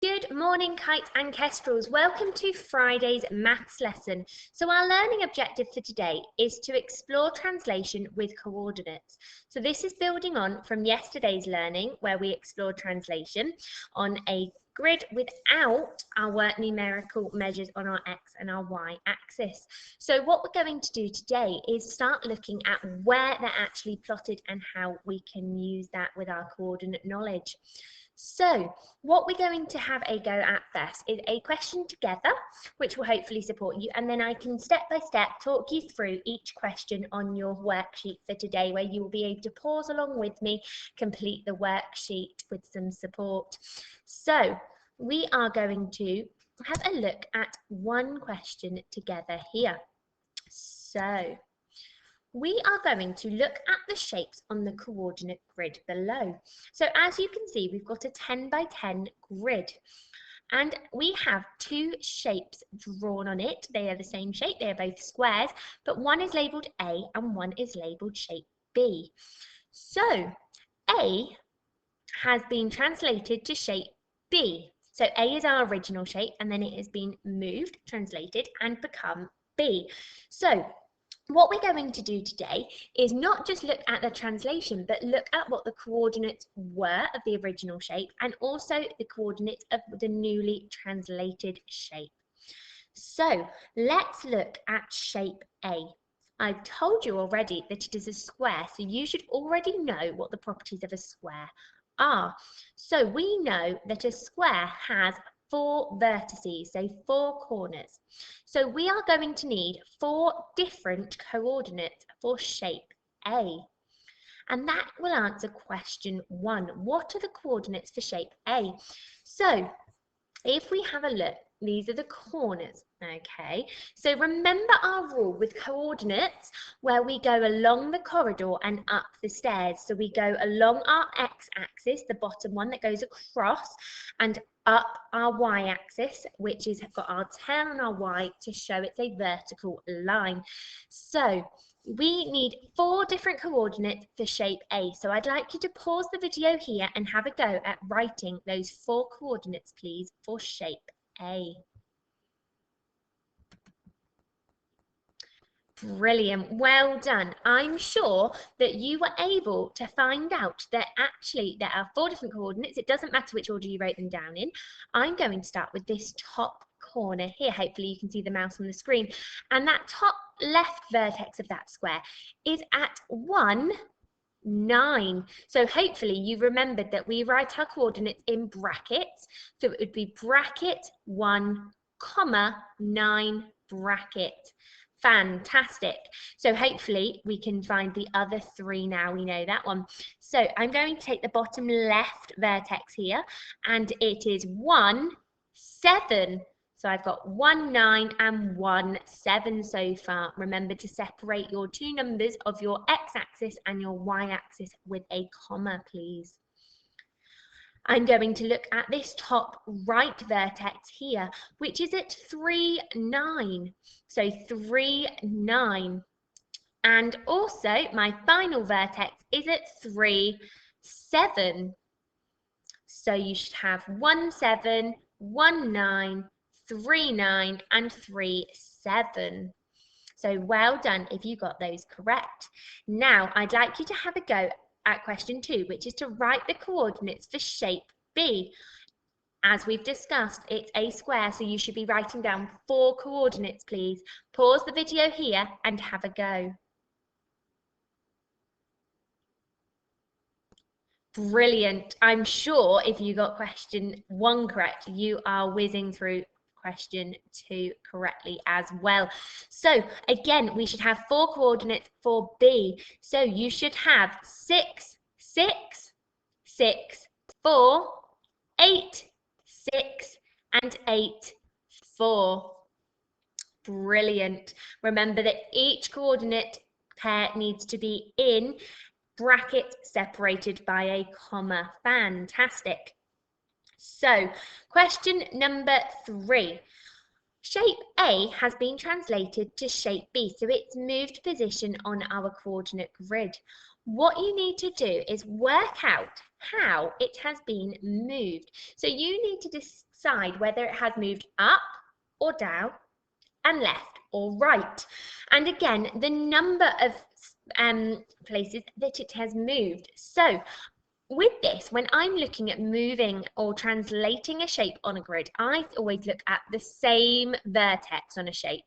Good morning, kites and kestrels. Welcome to Friday's maths lesson. So our learning objective for today is to explore translation with coordinates. So this is building on from yesterday's learning where we explored translation on a grid without our numerical measures on our x and our y axis. So what we're going to do today is start looking at where they're actually plotted and how we can use that with our coordinate knowledge. So what we're going to have a go at first is a question together, which will hopefully support you, and then I can step by step talk you through each question on your worksheet for today, where you will be able to pause along with me, complete the worksheet with some support. So we are going to have a look at one question together here. So we are going to look at the shapes on the coordinate grid below. So as you can see, we've got a 10 by 10 grid and we have two shapes drawn on it. They are the same shape, they are both squares, but one is labelled A and one is labelled shape B. So A has been translated to shape B. So A is our original shape and then it has been moved, translated and become B. So what we're going to do today is not just look at the translation, but look at what the coordinates were of the original shape and also the coordinates of the newly translated shape. So let's look at shape A. I've told you already that it is a square, so you should already know what the properties of a square are. So we know that a square has 4 vertices, so 4 corners. So we are going to need 4 different coordinates for shape A. And that will answer question 1. What are the coordinates for shape A? So if we have a look, these are the corners, okay? So remember our rule with coordinates where we go along the corridor and up the stairs. So we go along our x-axis, the bottom one that goes across, and up our y-axis, which is got our tail and our y to show it's a vertical line. So we need 4 different coordinates for shape A. So I'd like you to pause the video here and have a go at writing those 4 coordinates, please, for shape A. Brilliant, well done. I'm sure that you were able to find out that actually there are 4 different coordinates. It doesn't matter which order you wrote them down in. I'm going to start with this top corner here. Hopefully you can see the mouse on the screen. And that top left vertex of that square is at 1, 9. So hopefully you remembered that we write our coordinates in brackets. So it would be bracket 1, comma 9 bracket. Fantastic. So hopefully we can find the other 3 now. We know that one. So I'm going to take the bottom left vertex here and it is 1, 7. So I've got 1, 9 and 1, 7 so far. Remember to separate your 2 numbers of your x-axis and your y-axis with a comma, please. I'm going to look at this top right vertex here, which is at 3, 9. So 3, 9. And also my final vertex is at 3, 7. So you should have 1, 7, 1, 9, 3, 9 and 3, 7. So well done if you got those correct. Now I'd like you to have a go at question 2, which is to write the coordinates for shape B. As we've discussed, it's a square, so you should be writing down 4 coordinates, please. Pause the video here and have a go. Brilliant. I'm sure if you got question 1 correct, you are whizzing through question 2 correctly as well. So again, we should have 4 coordinates for B. So you should have 6, 6, 6, 4, 8, 6 and 8, 4. Brilliant. Remember that each coordinate pair needs to be in bracket separated by a comma. Fantastic. So question number 3. Shape A has been translated to shape B, so it's moved position on our coordinate grid. What you need to do is work out how it has been moved. So you need to decide whether it has moved up or down and left or right. And again, the number of places that it has moved. So with this, when I'm looking at moving or translating a shape on a grid, I always look at the same vertex on a shape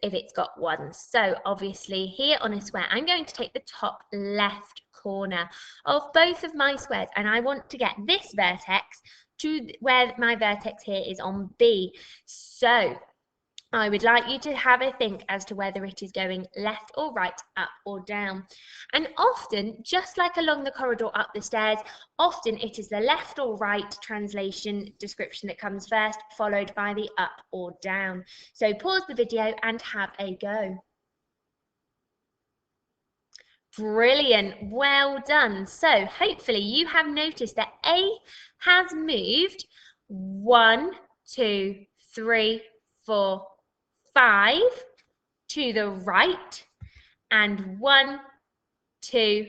if it's got one. So obviously here on a square, I'm going to take the top left corner of both of my squares, and I want to get this vertex to where my vertex here is on B. So I would like you to have a think as to whether it is going left or right, up or down. And often, just like along the corridor up the stairs, often it is the left or right translation description that comes first, followed by the up or down. So pause the video and have a go. Brilliant, well done. So hopefully you have noticed that A has moved 1, 2, 3, 4, 5 to the right, and 1, 2,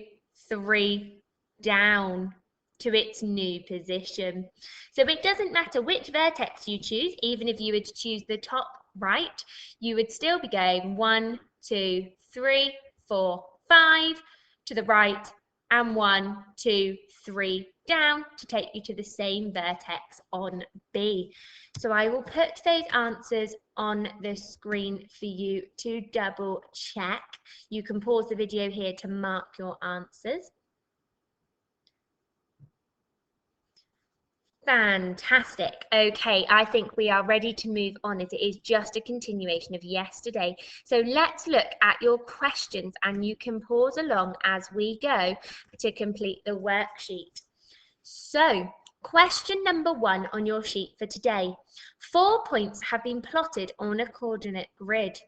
3 down to its new position. So it doesn't matter which vertex you choose, even if you were to choose the top right, you would still be going 1, 2, 3, 4, 5 to the right, and 1, 2, 3 down to take you to the same vertex on B. So I will put those answers on the screen for you to double check. You can pause the video here to mark your answers. Fantastic. Okay, I think we are ready to move on as it is just a continuation of yesterday. So let's look at your questions and you can pause along as we go to complete the worksheet. So, question number 1 on your sheet for today. 4 points have been plotted on a coordinate grid.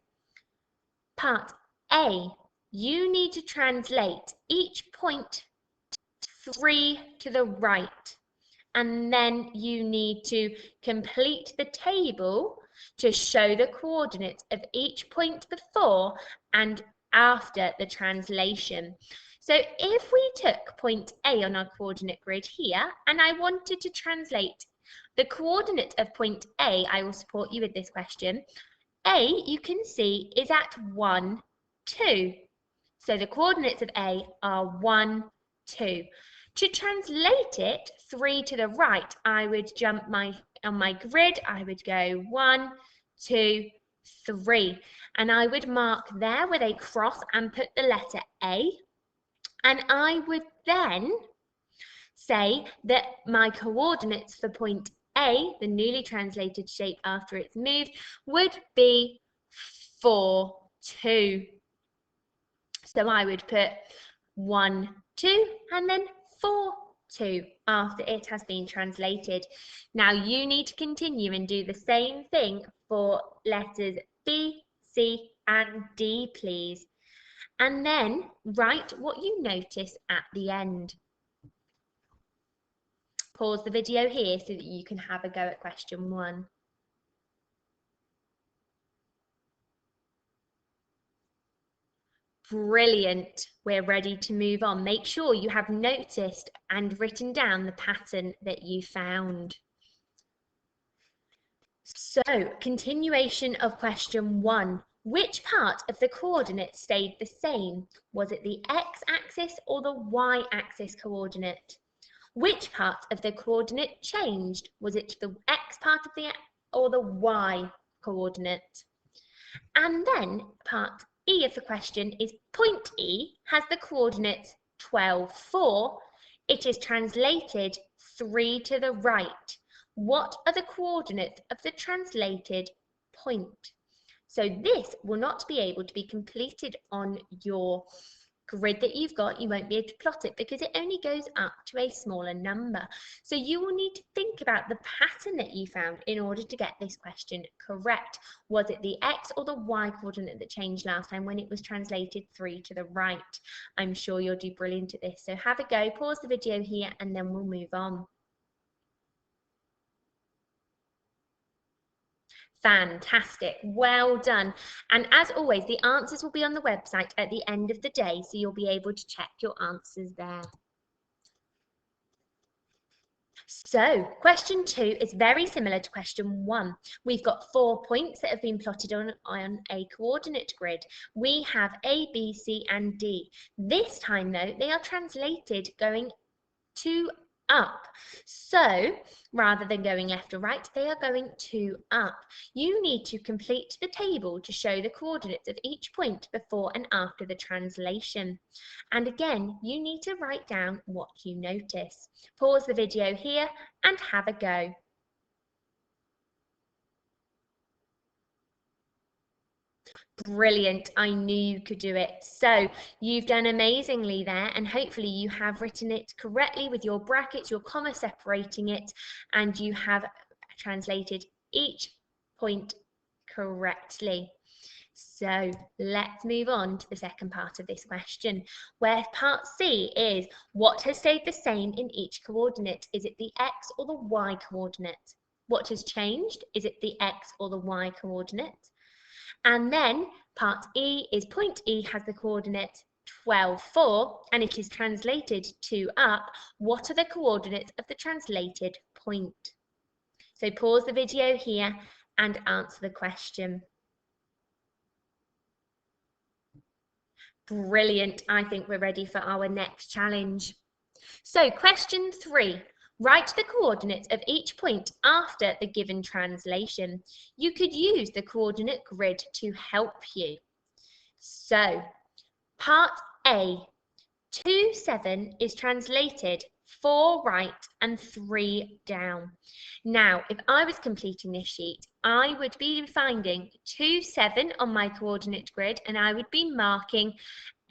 Part A, you need to translate each point 3 to the right. And then you need to complete the table to show the coordinates of each point before and after the translation. So if we took point A on our coordinate grid here, and I wanted to translate the coordinate of point A, I will support you with this question. A, you can see, is at 1, 2. So the coordinates of A are 1, 2. To translate it 3 to the right, I would jump on my grid, I would go 1, 2, 3. And I would mark there with a cross and put the letter A. And I would then say that my coordinates for point A, the newly translated shape after it's moved, would be 4, 2. So I would put 1, 2, and then 4, 2 after it has been translated. Now you need to continue and do the same thing for letters B, C, and D, please. And then write what you notice at the end. Pause the video here so that you can have a go at question 1. Brilliant. We're ready to move on. Make sure you have noticed and written down the pattern that you found. So, continuation of question 1. Which part of the coordinate stayed the same? Was it the x-axis or the y-axis coordinate? Which part of the coordinate changed? Was it the x part of the or the y coordinate? And then part E of the question is point E has the coordinates 12, 4. It is translated 3 to the right. What are the coordinates of the translated point? So this will not be able to be completed on your grid that you've got. You won't be able to plot it because it only goes up to a smaller number. So you will need to think about the pattern that you found in order to get this question correct. Was it the x or the y coordinate that changed last time when it was translated 3 to the right? I'm sure you'll do brilliant at this. So have a go, pause the video here, and then we'll move on. Fantastic, well done. And as always, the answers will be on the website at the end of the day, so you'll be able to check your answers there. So question 2 is very similar to question 1. We've got 4 points that have been plotted on a coordinate grid. We have A, B, C and D. This time though, they are translated going to up. So rather than going left or right, they are going to up. You need to complete the table to show the coordinates of each point before and after the translation. And again, you need to write down what you notice. Pause the video here and have a go. Brilliant, I knew you could do it. So you've done amazingly there, and hopefully you have written it correctly with your brackets, your comma separating it, and you have translated each point correctly. So let's move on to the second part of this question, where part C is what has stayed the same in each coordinate? Is it the X or the Y coordinate? What has changed? Is it the X or the Y coordinate? And then part E is point E has the coordinate 12, 4, and it is translated to up. What are the coordinates of the translated point? So pause the video here and answer the question. Brilliant, I think we're ready for our next challenge. So question 3. Write the coordinates of each point after the given translation. You could use the coordinate grid to help you. So, part A, 2, 7 is translated 4 right and 3 down. Now, if I was completing this sheet, I would be finding 2, 7 on my coordinate grid, and I would be marking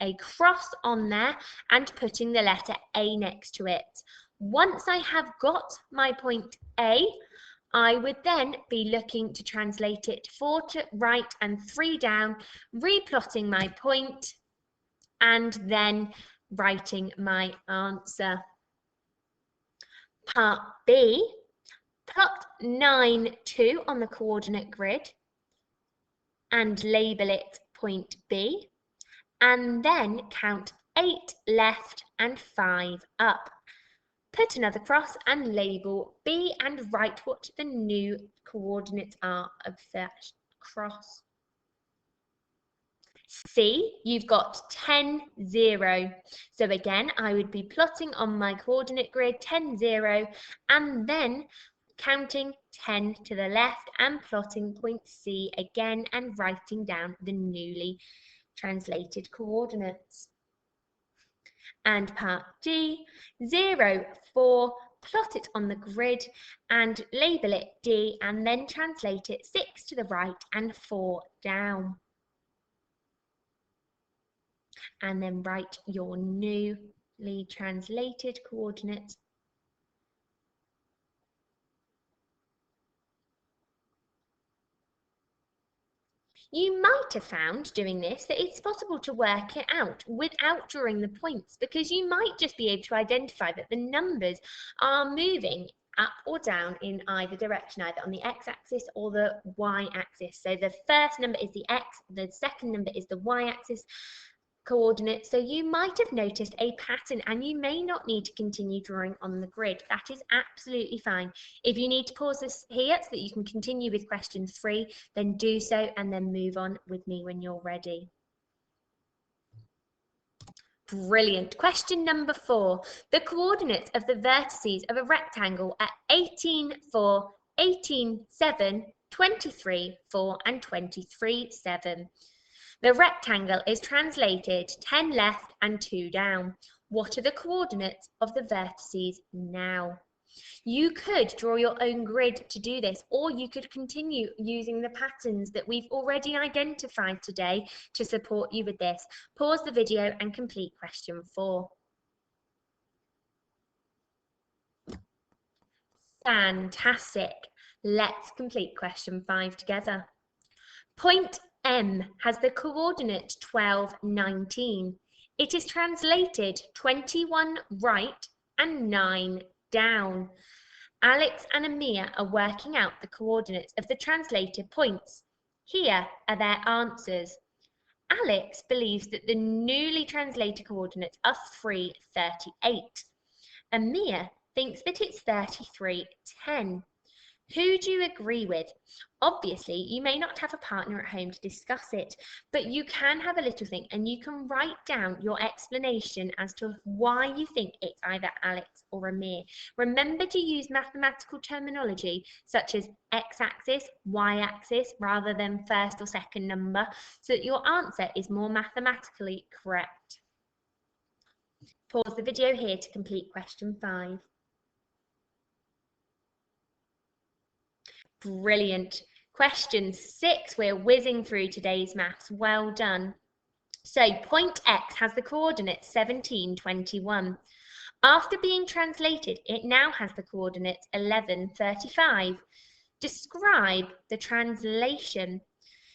a cross on there and putting the letter A next to it. Once I have got my point A, I would then be looking to translate it 4 to right and 3 down, replotting my point, and then writing my answer. Part B, plot 9, 2 on the coordinate grid and label it point B, and then count 8 left and 5 up. Put another cross and label B and write what the new coordinates are of that cross. C, you've got 10, 0. So again, I would be plotting on my coordinate grid 10, 0, and then counting 10 to the left and plotting point C again and writing down the newly translated coordinates. And part D, 0, 4, plot it on the grid and label it D and then translate it 6 to the right and 4 down. And then write your newly translated coordinates. You might have found doing this that it's possible to work it out without drawing the points, because you might just be able to identify that the numbers are moving up or down in either direction, either on the x-axis or the y-axis. So the first number is the x, the second number is the y-axis coordinates. So you might have noticed a pattern and you may not need to continue drawing on the grid. That is absolutely fine. If you need to pause this here so that you can continue with question 3, then do so and then move on with me when you're ready. Brilliant. Question number 4. The coordinates of the vertices of a rectangle are 18, 4, 18, 7, 23, 4 and 23, 7. The rectangle is translated 10 left and 2 down. What are the coordinates of the vertices now? You could draw your own grid to do this, or you could continue using the patterns that we've already identified today to support you with this. Pause the video and complete question 4. Fantastic. Let's complete question 5 together. Point M has the coordinate 12, 19. It is translated 21 right and 9 down. Alex and Amir are working out the coordinates of the translated points. Here are their answers. Alex believes that the newly translated coordinates are 3, 38. Amir thinks that it's 33:10. Who do you agree with? Obviously, you may not have a partner at home to discuss it, but you can have a little think and you can write down your explanation as to why you think it's either Alex or Amir. Remember to use mathematical terminology such as x-axis, y-axis, rather than first or second number, so that your answer is more mathematically correct. Pause the video here to complete question 5. Brilliant. Question 6, we're whizzing through today's maths. Well done. So point X has the coordinates 17, 21. After being translated, it now has the coordinates 11, 35. Describe the translation.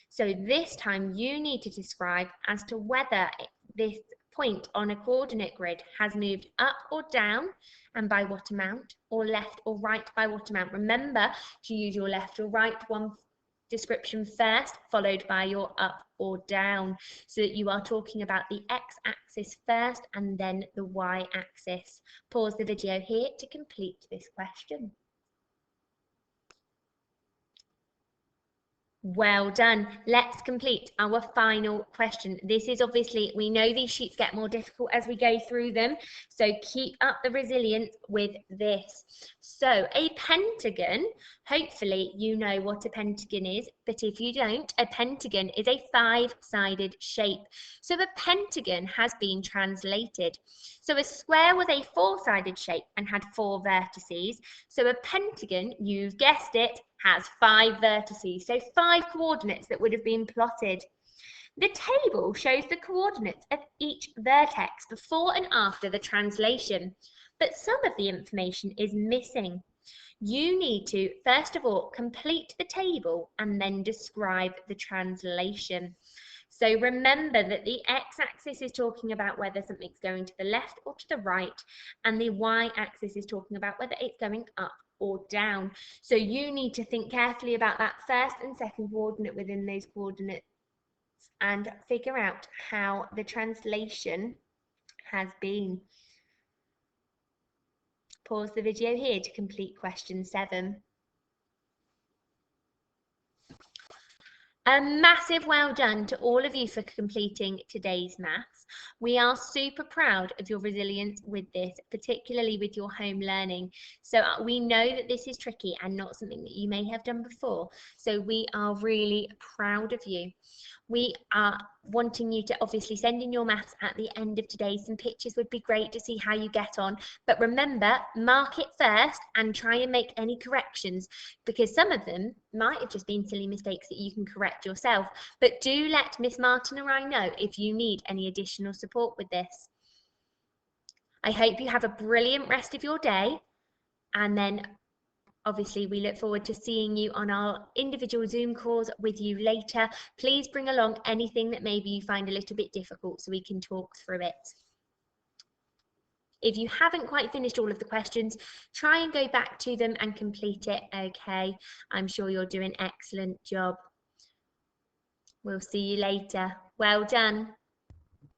So this time you need to describe as to whether this point on a coordinate grid has moved up or down and by what amount, or left or right by what amount. Remember to use your left or right one description first, followed by your up or down, so that you are talking about the x-axis first and then the y-axis. Pause the video here to complete this question. Well done. Let's complete our final question. This is obviously, we know these sheets get more difficult as we go through them, so keep up the resilience with this. So a pentagon, hopefully you know what a pentagon is, but if you don't, a pentagon is a 5-sided shape. So a pentagon has been translated. So a square was a 4-sided shape and had 4 vertices. So a pentagon, you've guessed it, has 5 vertices, so 5 coordinates that would have been plotted. The table shows the coordinates of each vertex before and after the translation, but some of the information is missing. You need to, first of all, complete the table and then describe the translation. So remember that the x-axis is talking about whether something's going to the left or to the right, and the y-axis is talking about whether it's going up or down. So you need to think carefully about that first and second coordinate within those coordinates and figure out how the translation has been. Pause the video here to complete question 7. A massive well done to all of you for completing today's maths. We are super proud of your resilience with this, particularly with your home learning. So we know that this is tricky and not something that you may have done before. So we are really proud of you. We are wanting you to obviously send in your maths at the end of today. Some pictures would be great to see how you get on. But remember, mark it first and try and make any corrections, because some of them might have just been silly mistakes that you can correct yourself. But do let Miss Martin or I know if you need any additional support with this. I hope you have a brilliant rest of your day, and then obviously, we look forward to seeing you on our individual Zoom calls with you later. Please bring along anything that maybe you find a little bit difficult so we can talk through it. If you haven't quite finished all of the questions, try and go back to them and complete it, okay? I'm sure you'll do an excellent job. We'll see you later. Well done.